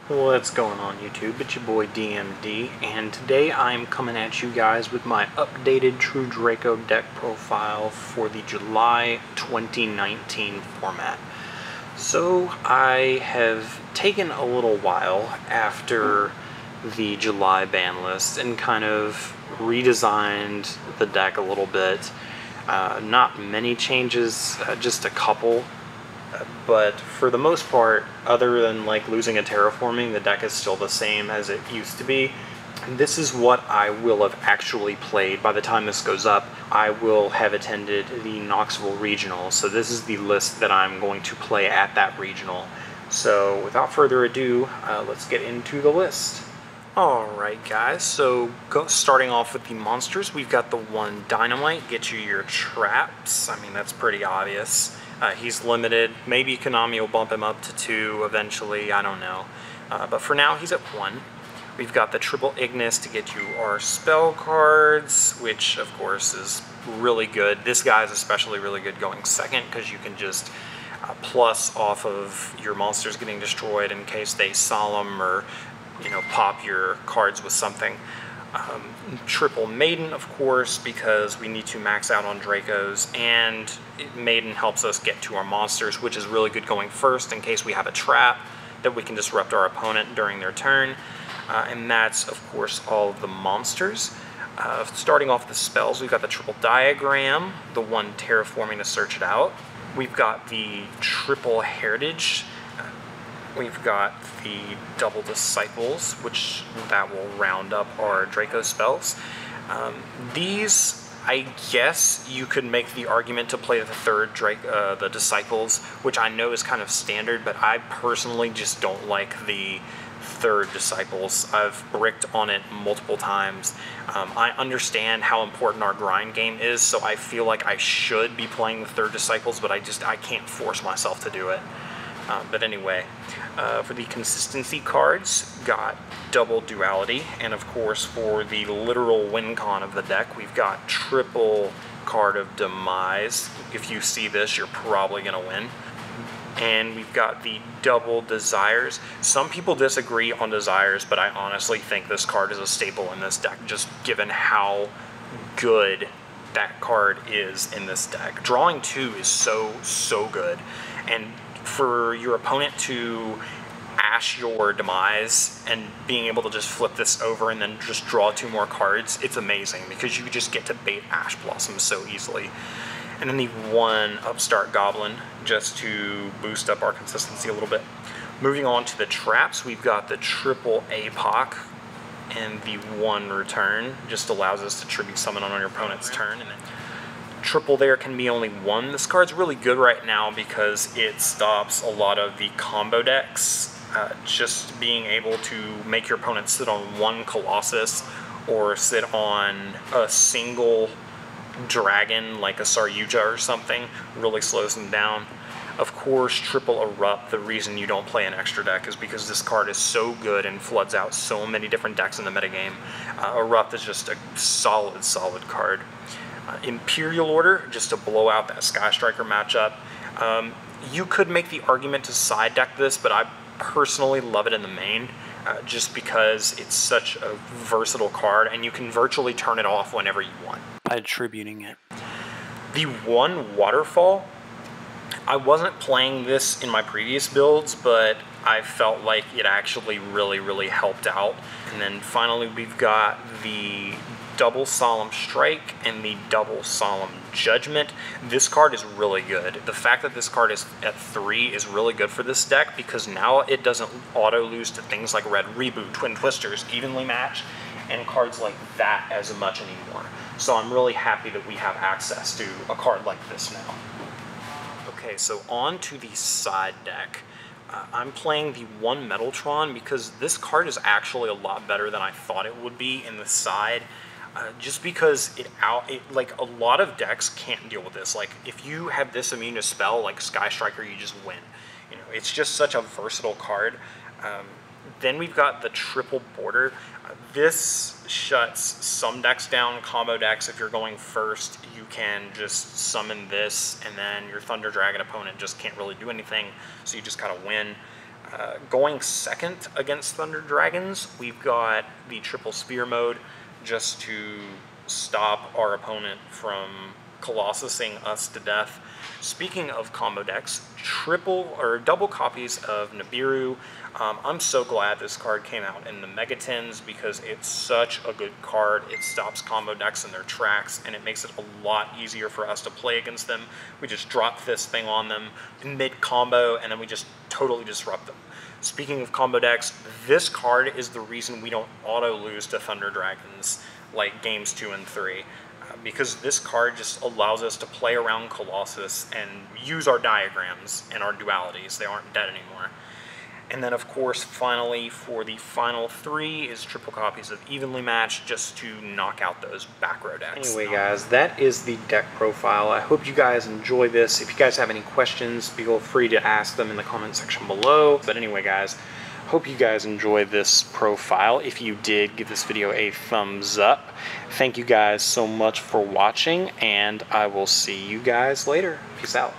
What's going on YouTube? It's your boy DMD, and today I'm coming at you guys with my updated True Draco deck profile for the July 2019 format. So I have taken a little while after the July ban list and kind of redesigned the deck a little bit. Not many changes, just a couple. But for the most part, other than like losing a terraforming, the deck is still the same as it used to be. This is what I will have actually played by the time this goes up. I will have attended the Knoxville Regional, so this is the list that I'm going to play at that regional. So without further ado, let's get into the list. Alright guys, so starting off with the monsters, we've got the one Dynamite, get you your traps. I mean, that's pretty obvious. He's limited. Maybe Konami will bump him up to 2 eventually, I don't know. But for now, he's at 1. We've got the triple Ignis to get you our spell cards, which of course is really good. This guy is especially really good going second because you can just plus off of your monsters getting destroyed in case they solemn or, you know, pop your cards with something. Triple Maiden, of course, because we need to max out on Dracos, and Maiden helps us get to our monsters, which is really good going first in case we have a trap that we can disrupt our opponent during their turn. And that's, of course, all of the monsters. Starting off the spells, we've got the triple Diagram, the one Terraforming to search it out. We've got the triple Heritage. We've got the double Disciples, which that will round up our Draco spells. These, I guess you could make the argument to play the third the Disciples, which I know is kind of standard, but I personally just don't like the third Disciples. I've bricked on it multiple times. I understand how important our grind game is, so I feel like I should be playing the third Disciples, but I can't force myself to do it. But anyway, for the consistency cards, got double Duality, and of course for the literal win con of the deck, we've got triple card of Demise. If you see this, you're probably going to win. And we've got the double Desires. Some people disagree on Desires, but I honestly think this card is a staple in this deck, just given how good that card is in this deck. Drawing 2 is so good, and for your opponent to ash your Demise and being able to just flip this over and then just draw 2 more cards, it's amazing because you just get to bait Ash Blossom so easily. And then the one Upstart Goblin just to boost up our consistency a little bit. Moving on to the traps, we've got the triple APOC, and the one Return just allows us to tribute summon on your opponent's turn. And then triple there can be only 1. This card's really good right now because it stops a lot of the combo decks. Just being able to make your opponent sit on 1 Colossus or sit on a single dragon like a Saryuja or something really slows them down. Of course, triple Erupt, the reason you don't play an extra deck is because this card is so good and floods out so many different decks in the metagame. Erupt is just a solid card. Imperial Order, just to blow out that Sky Striker matchup. You could make the argument to side deck this, but I personally love it in the main, just because it's such a versatile card, and you can virtually turn it off whenever you want by attributing it. The one Waterfall, I wasn't playing this in my previous builds, but I felt like it actually really helped out. And then finally we've got the double Solemn Strike and the double Solemn Judgment. This card is really good. The fact that this card is at 3 is really good for this deck because now it doesn't auto lose to things like Red Reboot, Twin Twisters, Evenly Matched, and cards like that as much anymore. So I'm really happy that we have access to a card like this now. Okay, so on to the side deck. I'm playing the one Metaltron because this card is actually a lot better than I thought it would be in the side. Just because like a lot of decks can't deal with this. Like if you have this immune to spell like Sky Striker, you just win. You know, it's just such a versatile card. Then we've got the triple Border. This shuts some decks down, combo decks. If you're going first, you can just summon this, and then your Thunder Dragon opponent just can't really do anything, so you just gotta win. Going second against Thunder Dragons, we've got the triple sphere mode, just to stop our opponent from colossusing us to death. Speaking of combo decks, triple or double copies of Nibiru. I'm so glad this card came out in the Mega Tins because it's such a good card. It stops combo decks in their tracks and it makes it a lot easier for us to play against them. We just drop this thing on them mid-combo and then we just totally disrupt them. Speaking of combo decks, this card is the reason we don't auto-lose to Thunder Dragons like games 2 and 3. Because this card just allows us to play around Colossus and use our diagrams and our dualities. They aren't dead anymore. And then, of course, finally, for the final 3 is triple copies of Evenly Matched, just to knock out those back row decks. Anyway, guys, that is the deck profile. I hope you guys enjoy this. If you guys have any questions, feel free to ask them in the comment section below. But anyway, guys, hope you guys enjoy this profile. If you did, give this video a thumbs up. Thank you guys so much for watching, and I will see you guys later. Peace out.